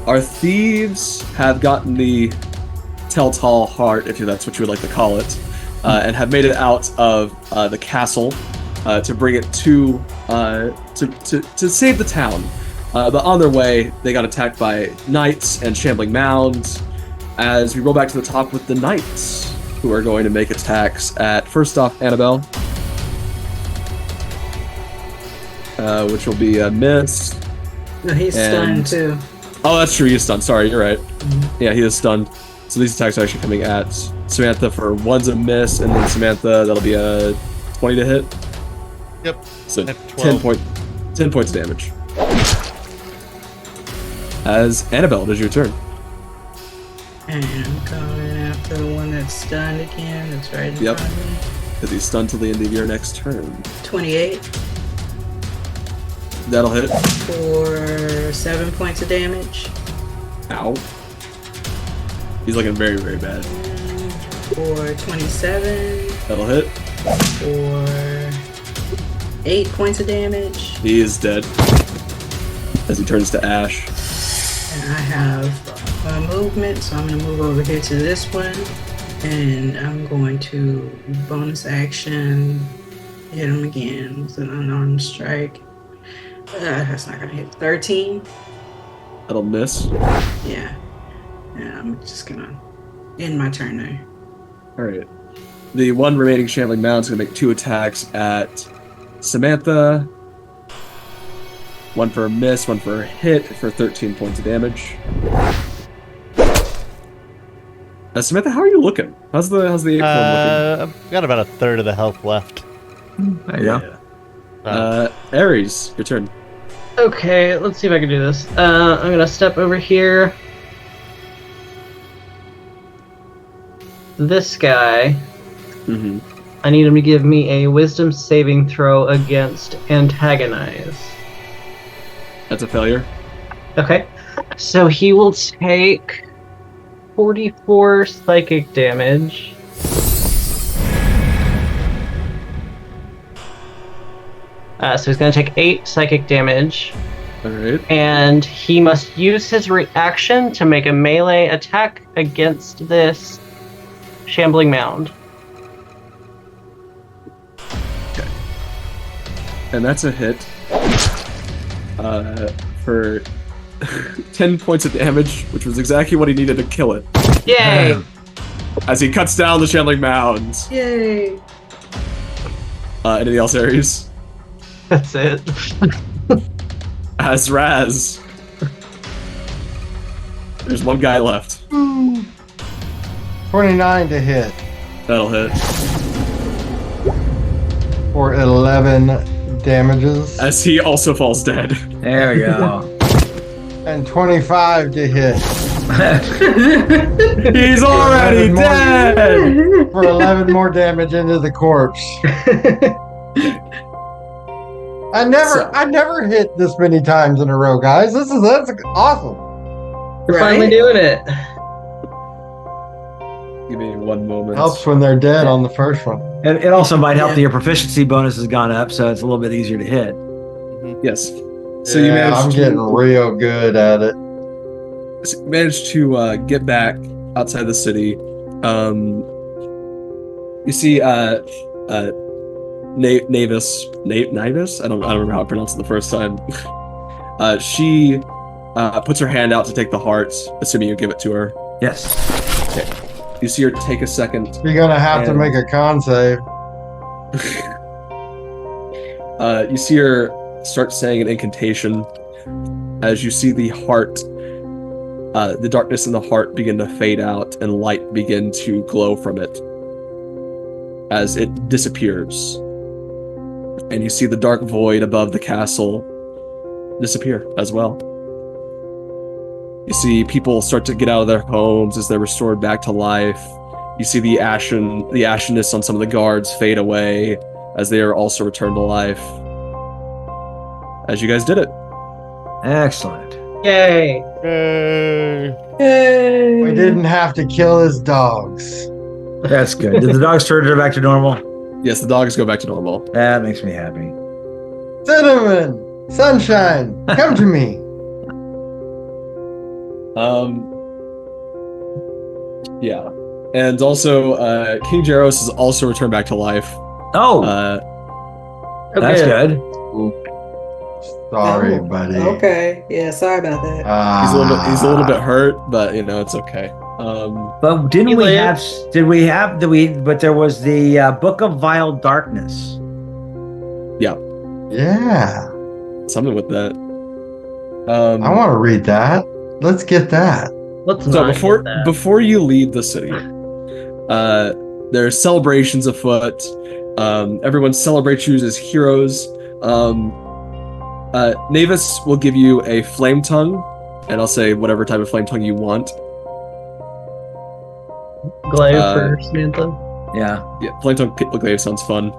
Our thieves have gotten the telltale heart, if that's what you would like to call it, and have made it out of the castle to bring it to save the town. But on their way, they got attacked by knights and shambling mounds. As we roll back to the top with the knights, who are going to make attacks at, first off, Anabel, which will be a miss. No, he's stunned too. Oh, that's true. He's stunned. Sorry, you're right. Mm-hmm. Yeah, he is stunned. So these attacks are actually coming at Samatha for one's a miss, and then Samatha, that'll be a 20 to hit. Yep. So 10 points of damage. As Anabel, it is your turn. And I'm coming after the one that's stunned again. That's right in front of me. Because he's stunned till the end of your next turn. 28. That'll hit. For 7 points of damage. Ow. He's looking very, very bad. For 27. That'll hit. For 8 points of damage. He is dead. As he turns to ash. And I have movement, so I'm going to move over here to this one. And I'm going to bonus action hit him again with an unarmed strike. That's not going to hit. 13. That'll miss. Yeah. And I'm just going to end my turn there. Alright. The one remaining shambling mound is going to make 2 attacks at Samatha. One for a miss, one for a hit for 13 points of damage. Samantha, how are you looking? How's the acorn looking? I've got about a third of the health left. There you go. Aries, your turn. Okay, let's see if I can do this. I'm gonna step over here. This guy. Mm-hmm. I need him to give me a wisdom saving throw against antagonize. That's a failure. Okay. So he will take 44 psychic damage. So he's going to take 8 psychic damage. Alright. And he must use his reaction to make a melee attack against this shambling mound. Okay. And that's a hit. For 10 points of damage, which was exactly what he needed to kill it. Yay! As he cuts down the shambling mounds. Yay! Anything else, Aries? That's it. As Razz. There's one guy left. 29 to hit. That'll hit. For 11 damages. As he also falls dead. There we go. And 25 to hit. He's already dead! For 11 more damage into the corpse. I never hit this many times in a row, guys. That's awesome. We're finally doing it. Give me one moment. Helps when they're dead on the first one. And it also might help that your proficiency bonus has gone up, so it's a little bit easier to hit. Yes. So you managed I'm getting real good at it. Managed to get back outside the city. You see Nyrynath? I don't remember how I pronounced it the first time. She puts her hand out to take the heart, assuming you give it to her. Yes. Okay. You see her take a second. You're gonna have to make a con save. You see her start saying an incantation as you see the heart, the darkness in the heart begin to fade out and light begin to glow from it as it disappears. And you see the dark void above the castle disappear as well. You see people start to get out of their homes as they're restored back to life. You see the ashenness on some of the guards fade away as they are also returned to life. As you guys did it. Excellent. Yay! Yay! We didn't have to kill his dogs. That's good. Did the dogs turn back to normal? Yes, the dogs go back to normal. That makes me happy. Cinnamon! Sunshine! Come to me! Yeah. And also, King Jaros is also returned back to life. Oh, that's Okay. good. Sorry, Oh, buddy. Okay. Yeah, sorry about that. He's a little bit hurt, but it's okay. But He lived. but there was the Book of Vile Darkness. Yeah. Something with that. I want to read that. Let's get that. Let's So not get that. before you leave the city, there's celebrations afoot. Everyone celebrates you as heroes. Navis will give you a flame tongue, and I'll say whatever type of flame tongue you want. Glaive for Samantha. Yeah, Yeah, flame tongue glaive sounds fun.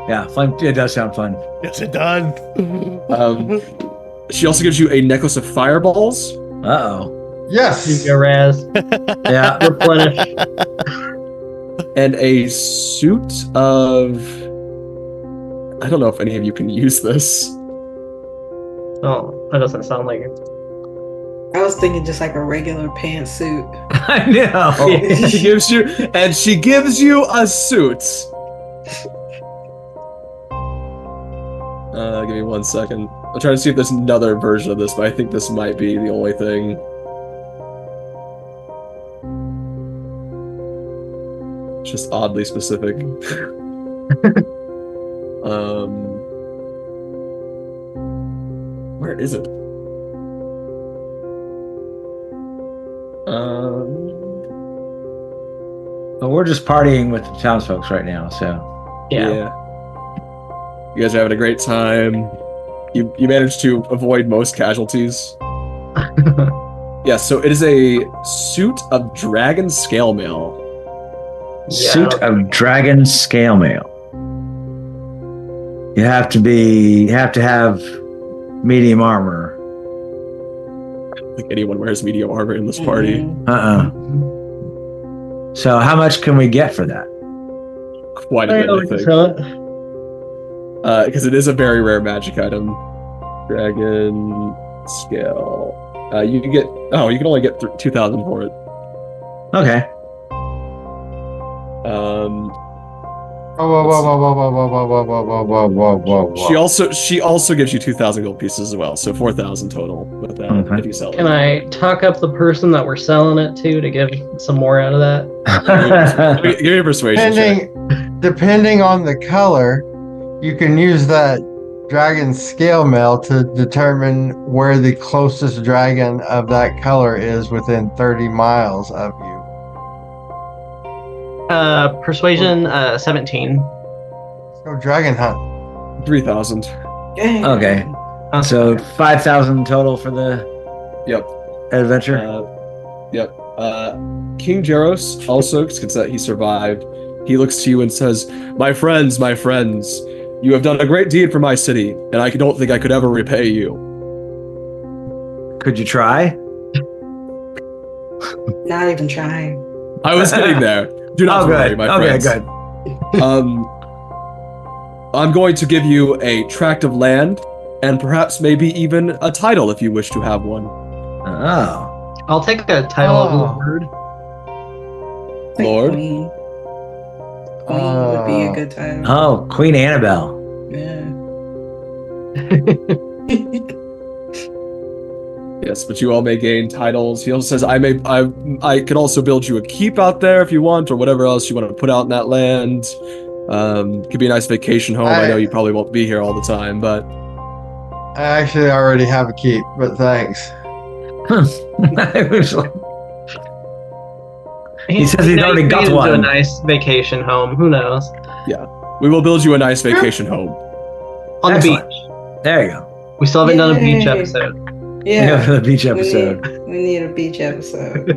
yeah. It does sound fun. Yes, it done. She also gives you a necklace of fireballs. Uh-oh. Yes. You go, Razz. Yeah. Replenish. And a suit of... I don't know if any of you can use this. Oh, that doesn't sound like it. I was thinking just like a regular pantsuit. I know. She gives you a suit. Give me 1 second. I'm trying to see if there's another version of this, but I think this might be the only thing. It's just oddly specific. Where is it? But we're just partying with the townsfolk right now, so. Yeah. You guys are having a great time. You managed to avoid most casualties. Yeah, so it is a suit of dragon scale mail. Suit of dragon scale mail. You have to have medium armor. I don't think anyone wears medium armor in this party. So how much can we get for that? Quite a bit, I think. Because it is a very rare magic item. Dragon scale. You can only get 2,000 for it. Okay. Whoa. She also gives you 2,000 gold pieces as well, so 4,000 total with that if you sell it. Can I talk up the person that we're selling it to get some more out of that? Give me a persuasion check. Depending on the color, you can use that dragon scale mail to determine where the closest dragon of that color is within 30 miles of you. Persuasion 17. Let's go dragon hunt. 3,000. Dang. Okay. So 5,000 total for the Yep. adventure. Yep. King Jaros also, since that he survived, he looks to you and says, my friends, you have done a great deed for my city, and I don't think I could ever repay you. Could you try? Not even trying. I was getting there. Do not worry, my friends. Okay, good. I'm going to give you a tract of land, and perhaps maybe even a title if you wish to have one. Oh. I'll take a title of Lord. Like Lord? Queen. Queen would be a good title. Oh, Queen Anabel. Yeah. Yes, but you all may gain titles. He also says, I could also build you a keep out there if you want, or whatever else you want to put out in that land. Could be a nice vacation home. I know you probably won't be here all the time, but I actually already have a keep, but thanks. He says he's already got one. A nice vacation home. Who knows? we will build you a nice vacation home. On Excellent. the beach. There you go. We still haven't done a beach Yay. episode. Yeah, for the beach episode. We need a beach episode.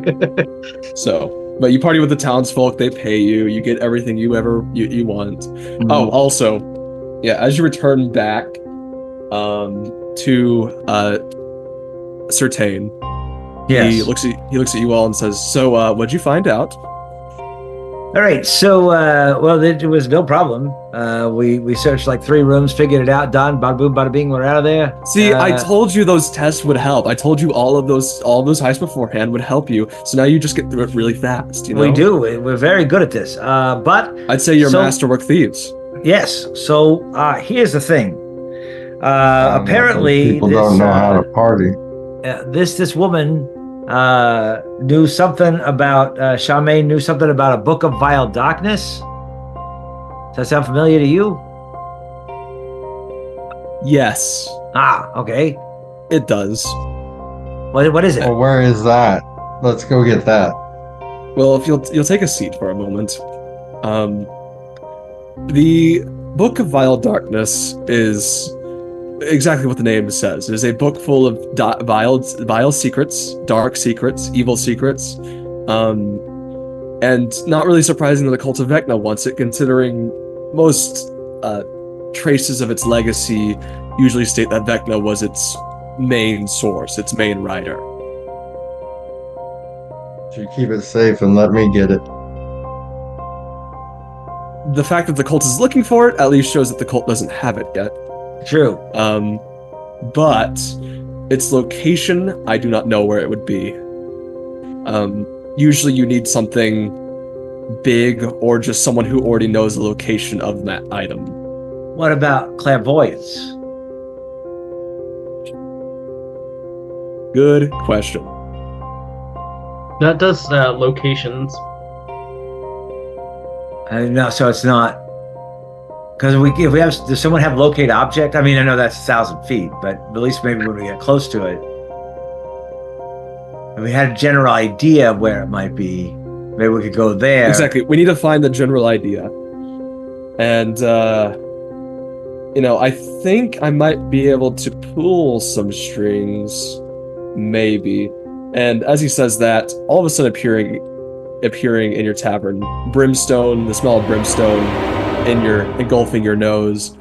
So, but you party with the townsfolk. They pay you. You get everything you want. Mhm. Oh, also, yeah. As you return back, to Certain, Yes. he looks at you all and says, "So, what'd you find out?" All right, so well, there was no problem. We searched like 3 rooms, figured it out, done. Bada boom, bada bing, we're out of there. See, I told you those tests would help. I told you all those heists beforehand would help you. So now you just get through it really fast. You know? We do. We're very good at this. But I'd say you're masterwork thieves. yes. So here's the thing. Apparently, people don't know how to party. This woman knew something about Charmaine knew something about a book of vile darkness. Does that sound familiar to you? Yes, Okay. it does. What is it? Well, where is that? Let's go get that. Well, if you'll take a seat for a moment. The Book of Vile Darkness is exactly what the name says. It is a book full of vile secrets, dark secrets, evil secrets, and not really surprising that the Cult of Vecna wants it, considering most traces of its legacy usually state that Vecna was its main source, its main writer. You keep it safe and let me get it. The fact that the cult is looking for it at least shows that the cult doesn't have it yet. True. But its location, I do not know where it would be. Usually you need something big or just someone who already knows the location of that item. What about clairvoyance? Good question. That does locations. No, so it's not. Because if we have, does someone have locate object? I mean, I know that's 1,000 feet, but at least maybe when we get close to it, if we had a general idea of where it might be, maybe we could go there. Exactly. We need to find the general idea. And, I think I might be able to pull some strings, maybe. And as he says that, all of a sudden appearing in your tavern, brimstone, the smell of brimstone engulfing your nose,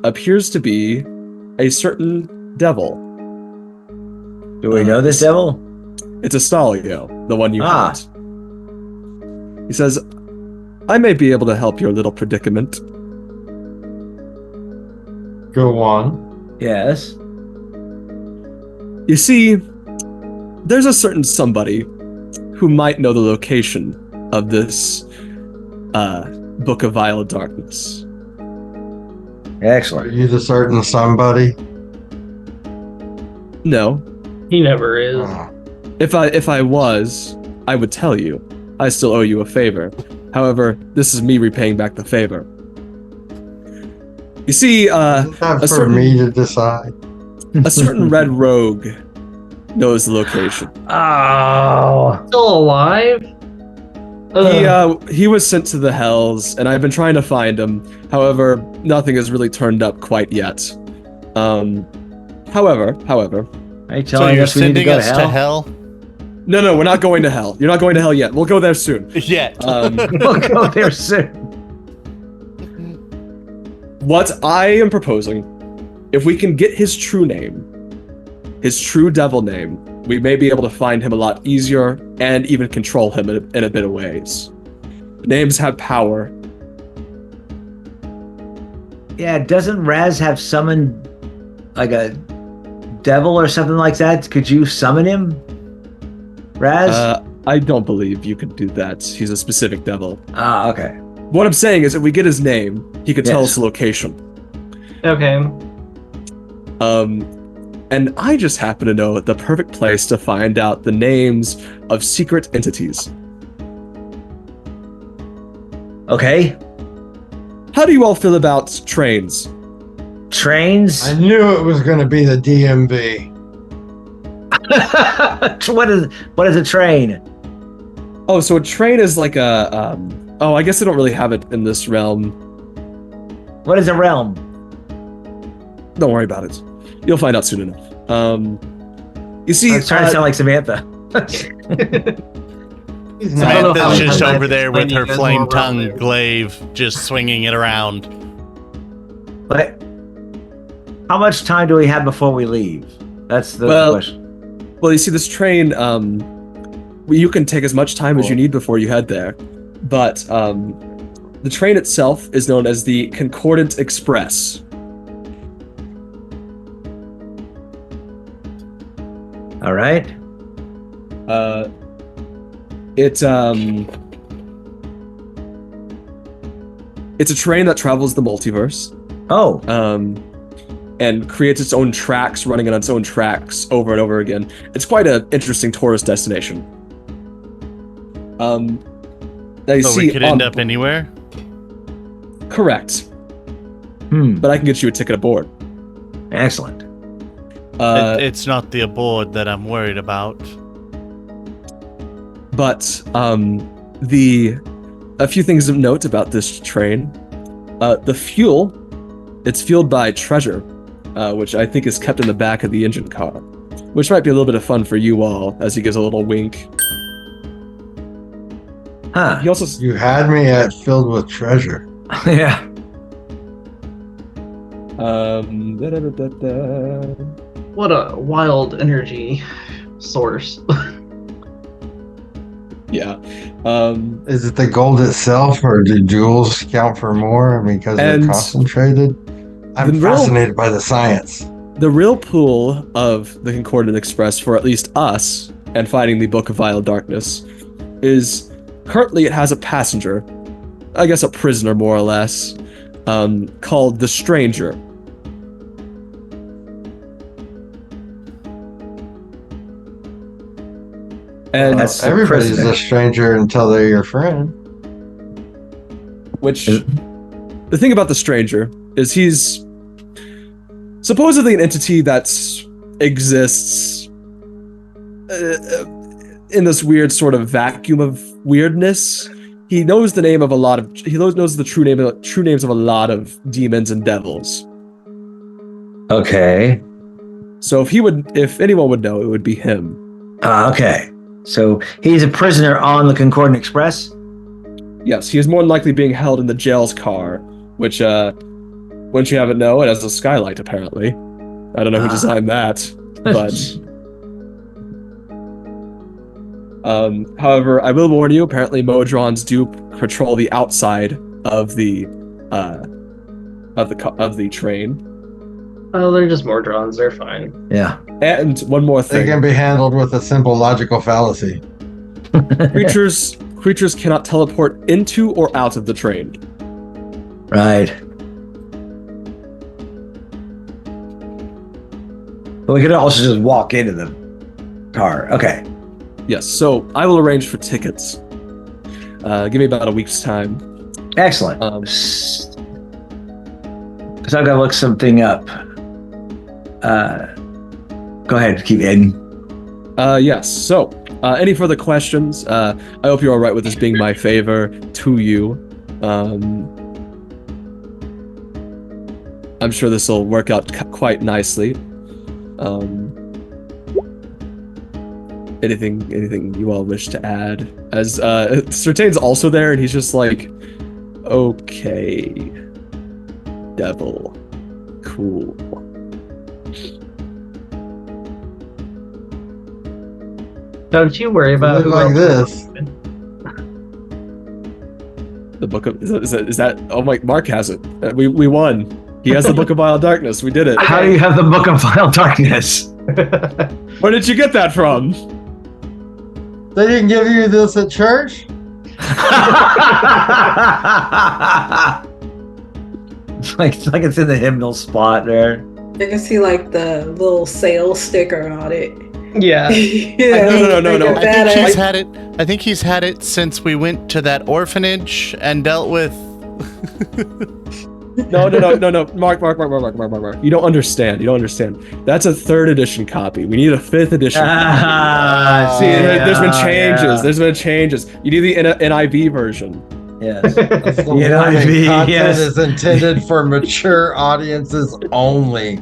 appears to be a certain devil. Do we know this devil? It's a Stalio, the one you hunt. He says, I may be able to help your little predicament. Go on. Yes. You see, there's a certain somebody who might know the location of this Book of Vile Darkness. Are Excellent. you the certain somebody? No. He never is. If I was, I would tell you. I still owe you a favor. However, this is me repaying back the favor. You see, Isn't that for me to decide? a certain red rogue knows the location. Oh. Still alive? He was sent to the Hells, and I've been trying to find him. However, nothing has really turned up quite yet. However, Are you So telling you're us we need to sending go us to hell? no, we're not going to hell. You're not going to hell yet. We'll go there soon. Yet. We'll go there soon. What I am proposing, if we can get his true name, his true devil name, we may be able to find him a lot easier and even control him in a bit of ways. Names have power. Yeah, doesn't Razz have summoned like a devil or something like that? Could you summon him? Razz? I don't believe you could do that. He's a specific devil. Okay. What I'm saying is if we get his name, he could tell us the location. Okay. And I just happen to know the perfect place to find out the names of secret entities. Okay. How do you all feel about trains? Trains? I knew it was going to be the DMV. What is a train? Oh, so a train is like a... I guess they don't really have it in this realm. What is a realm? Don't worry about it. You'll find out soon enough. You see... I was trying to sound like Samantha. Samantha's just over there with her Explain flame more tongue around there. glaive, just swinging it around. But how much time do we have before we leave? That's the question. Well, you see, this train, you can take as much time as you need before you head there. but the train itself is known as the Concordant Express. All right. It's a train that travels the multiverse. Oh. And creates its own tracks, running on its own tracks over and over again. It's quite an interesting tourist destination. Now you So see we could end up anywhere? Correct. Hmm. But I can get you a ticket aboard. Excellent. It's not the aboard that I'm worried about. But a few things of note about this train. The fuel, it's fueled by treasure, which I think is kept in the back of the engine car, which might be a little bit of fun for you all, as he gives a little wink. Huh. He also You had me at filled with treasure. Yeah. What a wild energy source. Yeah. Is it the gold itself, or do jewels count for more because they're And concentrated? I'm the real- fascinated by the science. The real pool of the Concordant Express, for at least us, and finding the Book of Vile Darkness, is currently it has a passenger, I guess a prisoner more or less, called the Stranger. And That's a Everybody's prisoner. a stranger until they're your friend. which the thing about the Stranger is he's supposedly an entity that exists in this weird sort of vacuum of weirdness. He knows the name of a lot of knows the true names of a lot of demons and devils. Okay. So if anyone would know, it would be him. Okay. So he's a prisoner on the Concordant Express? Yes, he is more than likely being held in the jail's car, which wouldn't you have it know, it has a skylight apparently. I don't know who designed that, but however, I will warn you, apparently Modrons do patrol the outside of the train. Oh, they're just more drones. They're fine. Yeah. And one more They thing. can be handled with a simple logical fallacy. Creatures cannot teleport into or out of the train. Right. But we could also just walk into the car. Okay. Yes, so I will arrange for tickets. Give me about a week's time. Excellent. So I gotta look something up. Go ahead, keep in. Yes, so any further questions? I hope you're all right with this being my favor to you. I'm sure this will work out quite nicely. Anything you all wish to add? As Sertain's also there, and he's just like, okay, devil, cool. Don't you worry about Look who like else- this. The book of is that? Oh my! Mark has it. We won. He has the Book of Vile Darkness. We did it. How do you have the Book of Vile Darkness? Where did you get that from? They didn't give you this at church? It's like it's in the hymnal spot there. You can see like the little sale sticker on it. Yeah. No. I think he's had it since we went to that orphanage and dealt with. No. Mark. You don't understand. That's a 3rd edition copy. We need a 5th edition. See, there's been changes. Yeah. There's been changes. You need the NIV version. Yes. That's the Yeah, warning. Content yes. is intended for mature audiences only.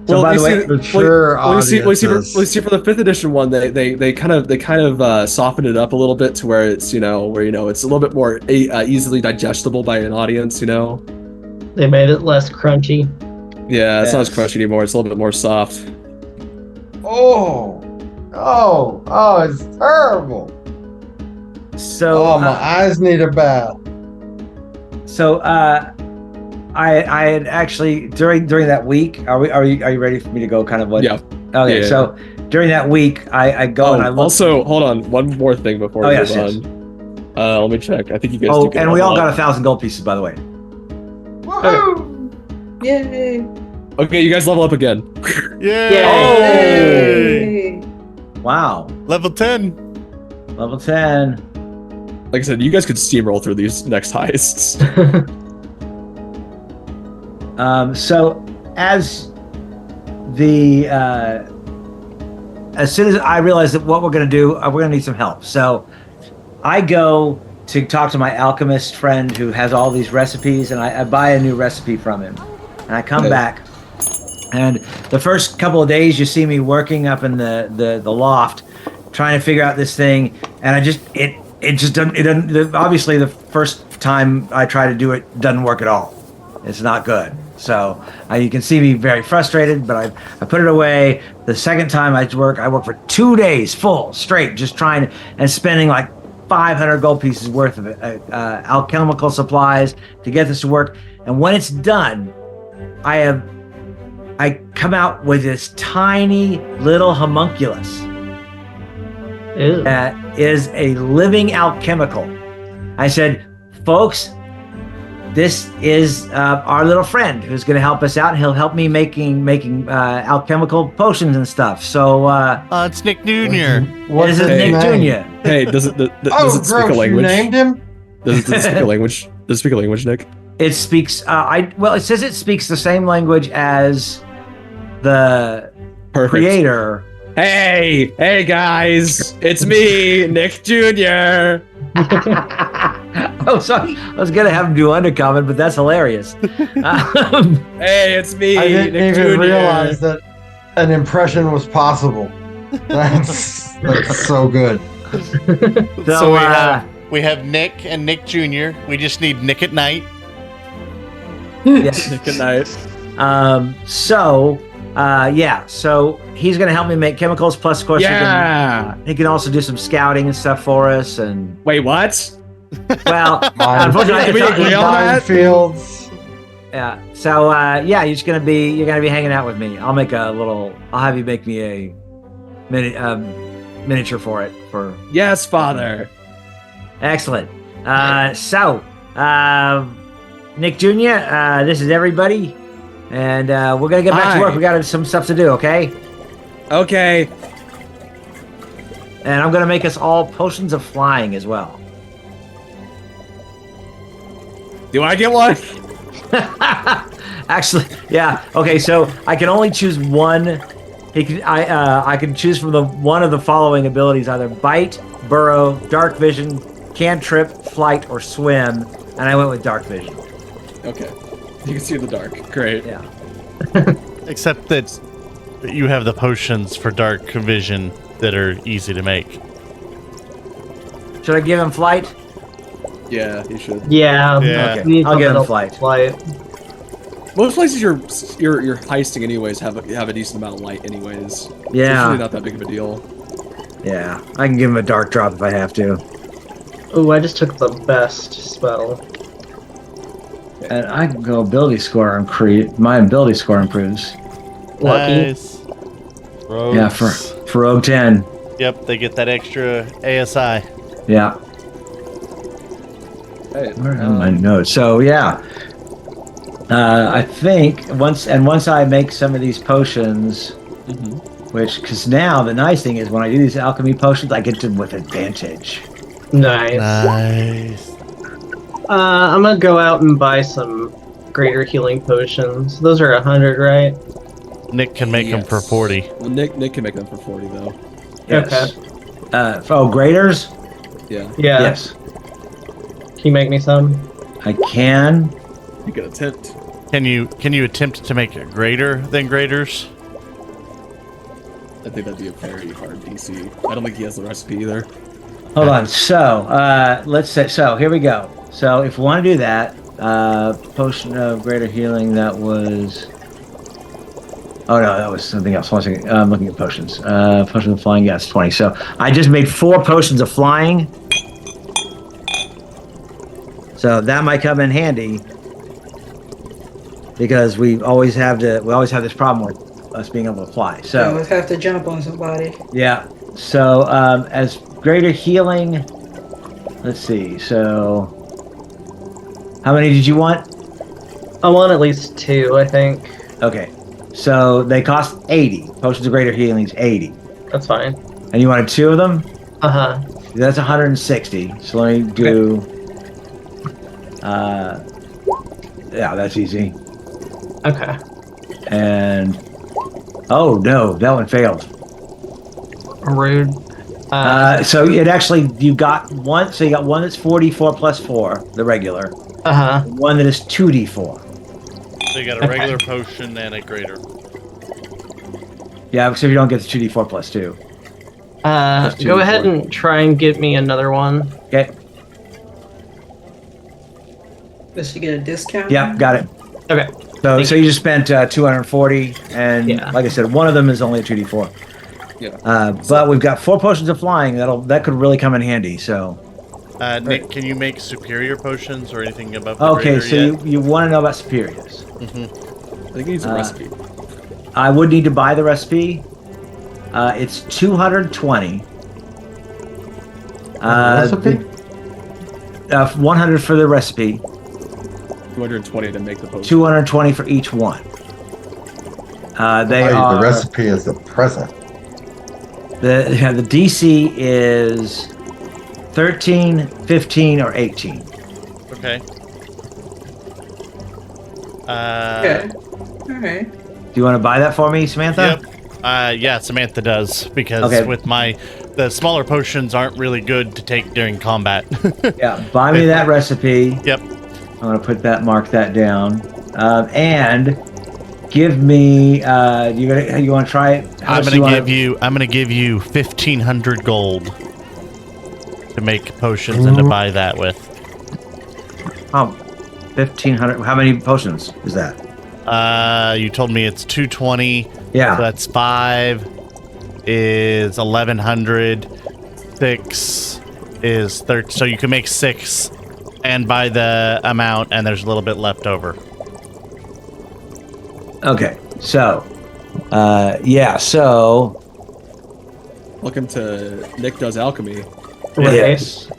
So by the way, Mature we see audiences. for the 5th edition one, they kind of softened it up a little bit to where it's it's a little bit more easily digestible by an audience. They made it less crunchy. Yeah, it's not as Yes. crunchy anymore. It's a little bit more soft. Oh, it's terrible. So, Oh, my eyes need a bath. so I had actually during that week. Are you ready for me to go? Kind of what? Yeah. Okay. Yeah. So during that week, I go and I look. Also, hold on. One more thing before we yes, move on. Let me check. I think you guys Oh, do get and we all level got up. 1,000 gold pieces, by the way. Woohoo! Yay! Okay, you guys level up again. Yay! Yay! Wow. Level 10. Level 10. Like I said, you guys could steamroll through these next heists. So as soon as I realize that what we're going to do, we're going to need some help. So I go to talk to my alchemist friend who has all these recipes, and I buy a new recipe from him. And I come back, and the first couple of days you see me working up in the loft, trying to figure out this thing, and it doesn't. Obviously, the first time I try to do it doesn't work at all. It's not good. So you can see me very frustrated, but I put it away. The second time I work for 2 days full straight, just trying and spending like 500 gold pieces worth of alchemical supplies to get this to work. And when it's done, I come out with this tiny little homunculus that is a living alchemical. I said, folks, this is our little friend who's going to help us out, and he'll help me making alchemical potions and stuff. So It's Nick Jr. this is Nick Jr. Hey, does it speak a gross, language? you named him? Does it speak a language? Does it speak a language, Nick? It speaks. It says it speaks the same language as the Perfect. creator. Hey guys, it's me, Nick Jr. Oh, sorry. I was gonna have him do undercommon, but that's hilarious. Hey, it's me, I didn't Nick even Jr. realize that an impression was possible. That's so good. So, we have Nick and Nick Jr. We just need Nick at night. yes. Nick at night. So he's gonna help me make chemicals. Plus, of course, Yeah. he can also do some scouting and stuff for us. And Wait, what? well, unfortunately, Can we agree on that? Fields. yeah. So you're gonna be hanging out with me. I'll have you make me a miniature for it. Yes, father. Excellent. Nick Jr., this is everybody, and we're gonna get back to work. We got some stuff to do, okay? Okay. And I'm gonna make us all potions of flying as well. Do I get one? Actually, yeah. Okay, so I can only choose one. I can choose from one of the following abilities: either bite, burrow, dark vision, cantrip, flight, or swim. And I went with dark vision. Okay. You can see in the dark. Great. Yeah. Except that you have the potions for dark vision that are easy to make. Should I give him flight? Yeah, you should. Yeah. Yeah. Okay. I'll give him flight. Most places you're heisting anyways have a decent amount of light anyways. So it's Yeah. really not that big of a deal. Yeah. I can give him a dark drop if I have to. Oh, I just took the best spell. And I can go ability score and create. My ability score improves. Lucky. Nice. Rogues. Yeah, for Rogue 10. Yep, they get that extra ASI. Yeah. Hey, Where are my notes? So yeah, I think once I make some of these potions, because now the nice thing is when I do these alchemy potions, I get them with advantage. Nice. Nice. I'm gonna go out and buy some greater healing potions. Those are 100, right? Nick can make them for 40. Well, Nick can make them for 40 though. Yes. Graders? Yeah. Yeah. Yes, Can you make me some? I can. You can attempt. Can you attempt to make it greater than graders? I think that'd be a very hard DC. I don't think he has the recipe either. Hold on. So let's say. So here we go. So if we want to do that, potion of greater healing. That was. Oh no, that was something else. One second. I'm looking at potions. Potion of flying. Yes, 20. So I just made 4 potions of flying. So that might come in handy because we always have this problem with us being able to fly. I So always have to jump on somebody. yeah. So as greater healing, let's see. So how many did you want? I want at least 2, I think. Okay. So they cost 80. Potions of greater healing is 80. That's fine. And you wanted 2 of them? Uh-huh. That's 160. So let me do. Yeah, that's easy. Okay. And oh no, that one failed. Rude. So it actually you got one. So you got one that's 4d4 plus 4, the regular. Uh-huh. One that is 2d4. So you got a regular potion and a greater. Yeah, so if you don't get the 2d4 plus 2. Go ahead and try and get me another one. Okay. Does she get a discount? Yeah, got it. Okay. So you just spent 240, and like I said, one of them is only a 2d4. Yeah. But we've got 4 potions of flying. That could really come in handy. So. Nick, can you make superior potions or anything above the Okay, greater so yet? you want to know about superiors. Mm-hmm. I think he needs a recipe. I would need to buy the recipe. It's 220. Recipe? 100 for the recipe. 220 to make the potion. 220 for each one. They are The recipe is the present. the DC is 13, 15, or 18. Okay. Okay. All right. Do you want to buy that for me, Samantha? Yep. Yeah, Samantha does, because with the smaller potions aren't really good to take during combat. Yeah, buy me that recipe. Yep. I'm gonna mark that down, and give me. You want to try it? I'm gonna give you 1,500 gold to make potions and to buy that with. Oh, 1,500. How many potions is that? You told me it's 220. Yeah. So that's 5 is 1,100. 6 is 30. So you can make 6 and buy the amount, and there's a little bit left over. Okay. So, so Welcome to Nick Does Alchemy. yes.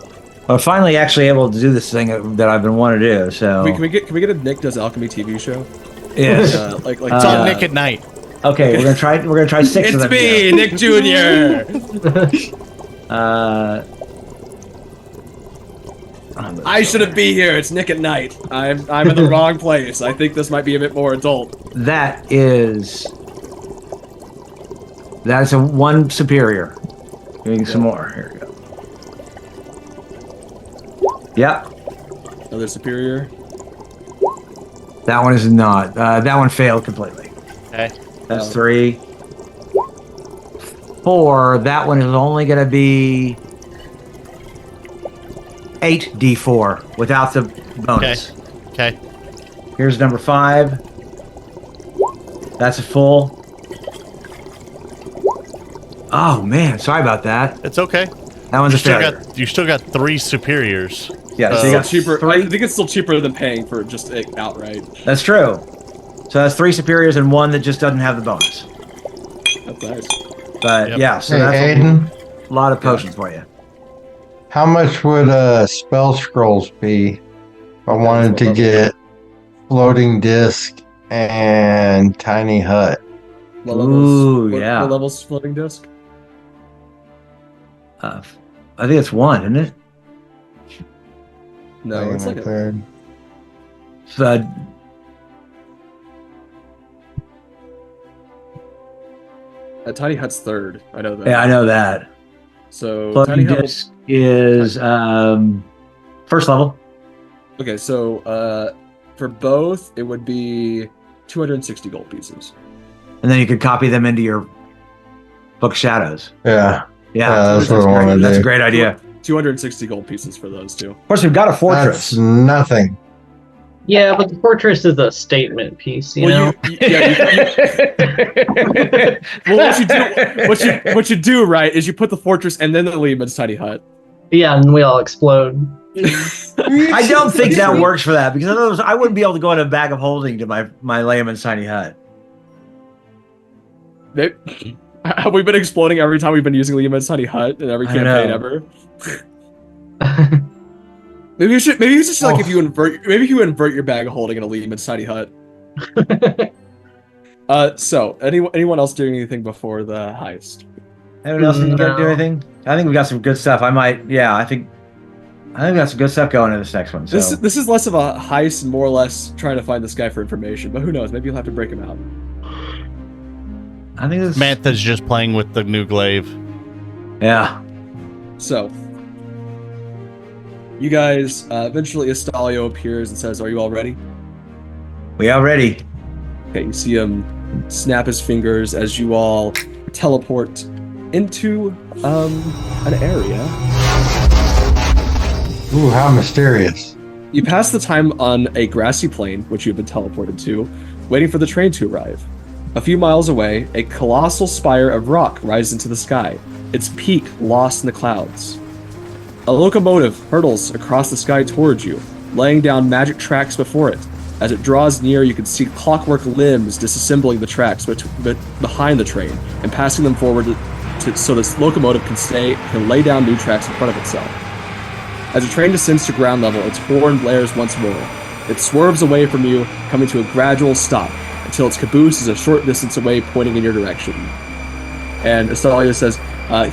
We're finally actually able to do this thing that I've been wanting to do. So Can we get a Nick Does Alchemy TV show? yes. Like It's on Nick at Night. Okay, we're gonna try 6 of them. It's me, Nick Jr. I shouldn't be here. It's Nick at Night. I'm in the wrong place. I think this might be a bit more adult. That's a 1 superior. Getting some more. Here we go. Yep. Another superior. That one is not. That one failed completely. Okay. That's 3. 4. That one is only going to be 8d4 without the bonus. Okay. Here's number 5. That's a full. Oh man, sorry about that. It's okay. That one's a failure. You still got 3 superiors. Yeah, so you Still got cheaper. 3. I think it's still cheaper than paying for just it outright. That's true. So that's 3 superiors and 1 that just doesn't have the bonus. That's nice. But Yep. yeah, so Hey, that's Aiden, a lot of potions for you. how much would spell scrolls be if I wanted to get floating disc and tiny hut? What Ooh, levels, yeah. What levels floating disc? I think it's 1, isn't it? No, it's like a, third. So, Tiny Hut's third. I know that. yeah, I know that. So Floating Tiny Hut. disc is first level. Okay, so for both it would be 260 gold pieces. And then you could copy them into your Book of Shadows. Yeah. Yeah, that's what I want to do. that's a great idea. 260 gold pieces for those two. Of course, we've got a fortress. That's nothing. Yeah, but the fortress is a statement piece, you know? Well, what you do right is you put the fortress and then the Lehman's tiny hut. Yeah, and we all explode. I don't think that works for that because otherwise I wouldn't be able to go in a bag of holding to my layman's tiny hut. Have we been exploding every time we've been using Liam's tiny hut in every campaign ever? Maybe it's just like if you invert your bag of holding in a Liam's tiny hut. So anyone else doing anything before the heist? Anyone else need to do anything? I think we got some good stuff. I think we got some good stuff going in this next one. So. This is less of a heist and more or less trying to find this guy for information. But who knows? Maybe you'll have to break him out. I think this. Samantha's just playing with the new glaive. Yeah. So, you guys, eventually Estalio appears and says, "Are you all ready?" We are ready. Okay, you see him snap his fingers as you all teleport into an area. Ooh, how mysterious. You pass the time on a grassy plain, which you've been teleported to, waiting for the train to arrive. A few miles away, a colossal spire of rock rises into the sky, its peak lost in the clouds. A locomotive hurtles across the sky towards you, laying down magic tracks before it. As it draws near, you can see clockwork limbs disassembling the tracks behind the train and passing them forward so this locomotive can lay down new tracks in front of itself. As the train descends to ground level, its horn blares once more. It swerves away from you, coming to a gradual stop, until its caboose is a short distance away, pointing in your direction. And Estalio says,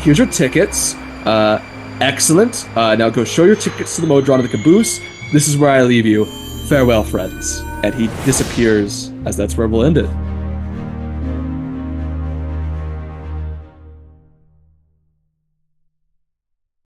here's your tickets. Excellent. Now go show your tickets to the Modron of the caboose. This is where I leave you. Farewell, friends. And he disappears, as that's where we'll end it.